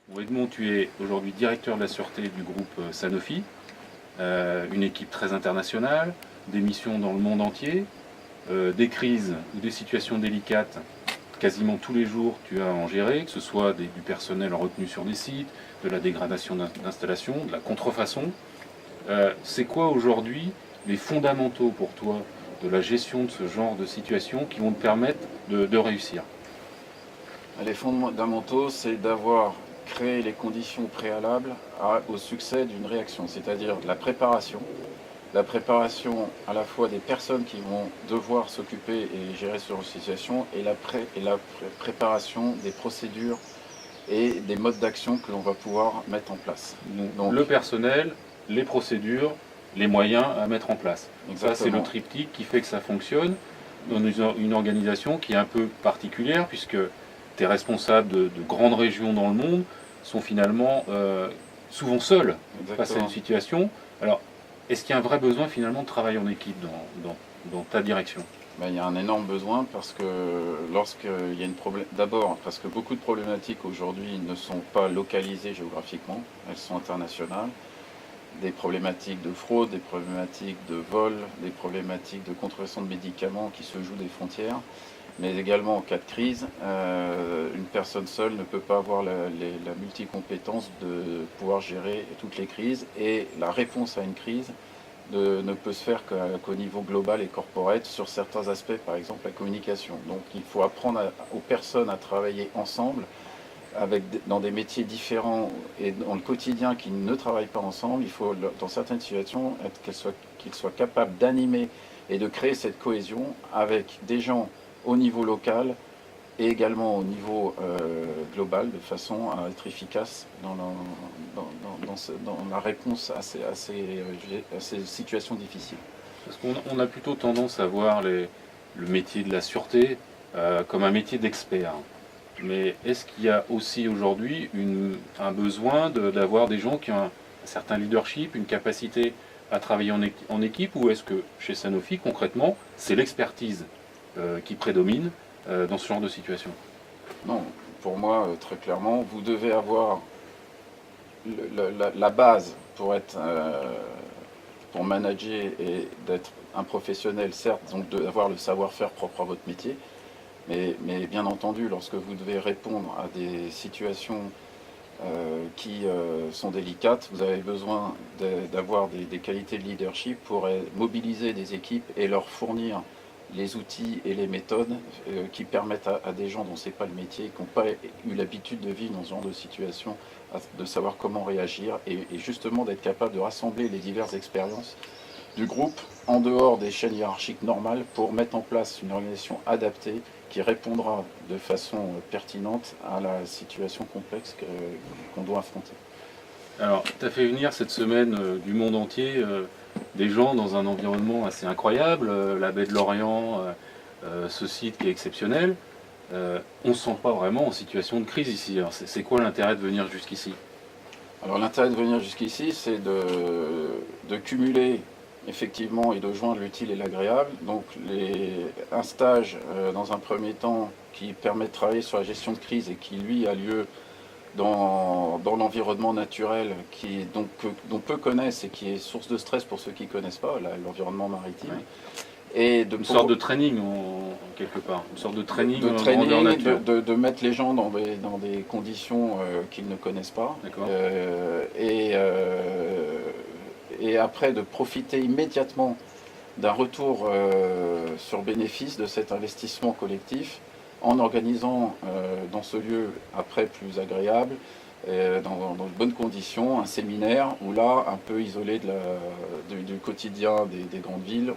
Bon, Edmond, tu es aujourd'hui directeur de la sûreté du groupe Sanofi, une équipe très internationale, des missions dans le monde entier, des crises ou des situations délicates. Quasiment tous les jours, tu as à en gérer, que ce soit du personnel retenu sur des sites, de la dégradation d'installation, de la contrefaçon. C'est quoi aujourd'hui les fondamentaux pour toi de la gestion de ce genre de situation qui vont te permettre de réussir? Les fondamentaux, c'est d'avoir créé les conditions préalables au succès d'une réaction, c'est-à-dire la préparation à la fois des personnes qui vont devoir s'occuper et gérer sur une situation, et la préparation des procédures et des modes d'action que l'on va pouvoir mettre en place. Donc, le personnel, les procédures, les moyens à mettre en place. Ça, c'est le triptyque qui fait que ça fonctionne dans une organisation qui est un peu particulière, puisque tes responsables de grandes régions dans le monde sont finalement souvent seuls face à une situation. Alors, est-ce qu'il y a un vrai besoin finalement de travailler en équipe dans ta direction? Il y a un énorme besoin parce que lorsqu'il y a d'abord parce que beaucoup de problématiques aujourd'hui ne sont pas localisées géographiquement, elles sont internationales. Des problématiques de fraude, des problématiques de vol, des problématiques de contrefaçon de médicaments qui se jouent des frontières, mais également en cas de crise, une personne seule ne peut pas avoir la multicompétence de pouvoir gérer toutes les crises, et la réponse à une crise ne peut se faire qu'au niveau global et corporate sur certains aspects, par exemple la communication. Donc il faut apprendre aux personnes à travailler ensemble dans des métiers différents et dans le quotidien qui ne travaillent pas ensemble. Il faut, dans certaines situations, qu'ils soient capables d'animer et de créer cette cohésion avec des gens au niveau local et également au niveau global, de façon à être efficace dans la réponse à ces situations difficiles. Parce qu'on a plutôt tendance à voir le métier de la sûreté comme un métier d'expert. Mais est-ce qu'il y a aussi aujourd'hui un besoin d'avoir des gens qui ont un certain leadership, une capacité à travailler en équipe, ou est-ce que chez Sanofi, concrètement, c'est l'expertise qui prédomine dans ce genre de situation? Non, pour moi, très clairement, vous devez avoir la base pour manager et d'être un professionnel, certes, donc d'avoir le savoir-faire propre à votre métier, mais bien entendu, lorsque vous devez répondre à des situations qui sont délicates, vous avez besoin d'avoir des qualités de leadership pour mobiliser des équipes et leur fournir les outils et les méthodes qui permettent à des gens dont ce n'est pas le métier, qui n'ont pas eu l'habitude de vivre dans ce genre de situation, de savoir comment réagir et justement d'être capable de rassembler les diverses expériences du groupe en dehors des chaînes hiérarchiques normales pour mettre en place une organisation adaptée qui répondra de façon pertinente à la situation complexe qu'on doit affronter. Alors, tu as fait venir cette semaine du monde entier des gens dans un environnement assez incroyable, la baie de l'Orient, ce site qui est exceptionnel. On ne se sent pas vraiment en situation de crise ici. Alors, c'est quoi l'intérêt de venir jusqu'ici? Alors l'intérêt de venir jusqu'ici, c'est de cumuler effectivement et de joindre l'utile et l'agréable. Donc un stage dans un premier temps qui permet de travailler sur la gestion de crise et qui lui a lieu dans l'environnement naturel dont peu connaissent et qui est source de stress pour ceux qui ne connaissent pas, l'environnement maritime. Ouais. Et une sorte de training quelque part, une sorte de training, grandeur nature. De mettre les gens dans des conditions qu'ils ne connaissent pas. Et après de profiter immédiatement d'un retour sur bénéfice de cet investissement collectif en organisant dans ce lieu après plus agréable, dans de bonnes conditions, un séminaire où là, un peu isolé du quotidien des grandes villes,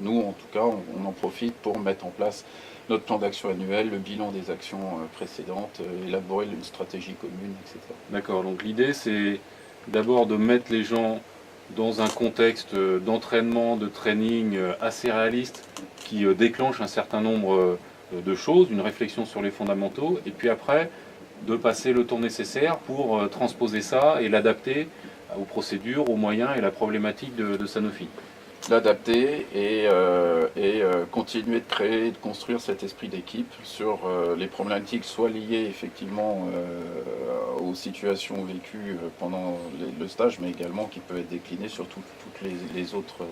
nous en tout cas, on en profite pour mettre en place notre plan d'action annuel, le bilan des actions précédentes, élaborer une stratégie commune, etc. D'accord, donc l'idée c'est d'abord de mettre les gens dans un contexte d'entraînement, de training assez réaliste qui déclenche un certain nombre de choses, une réflexion sur les fondamentaux, et puis après de passer le temps nécessaire pour transposer ça et l'adapter aux procédures, aux moyens et la problématique de Sanofi. l'adapter et continuer de créer et de construire cet esprit d'équipe sur les problématiques soit liées effectivement aux situations vécues pendant le stage, mais également qui peuvent être déclinées sur tous les autres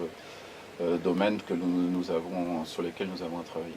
domaines sur lesquels nous avons à travailler.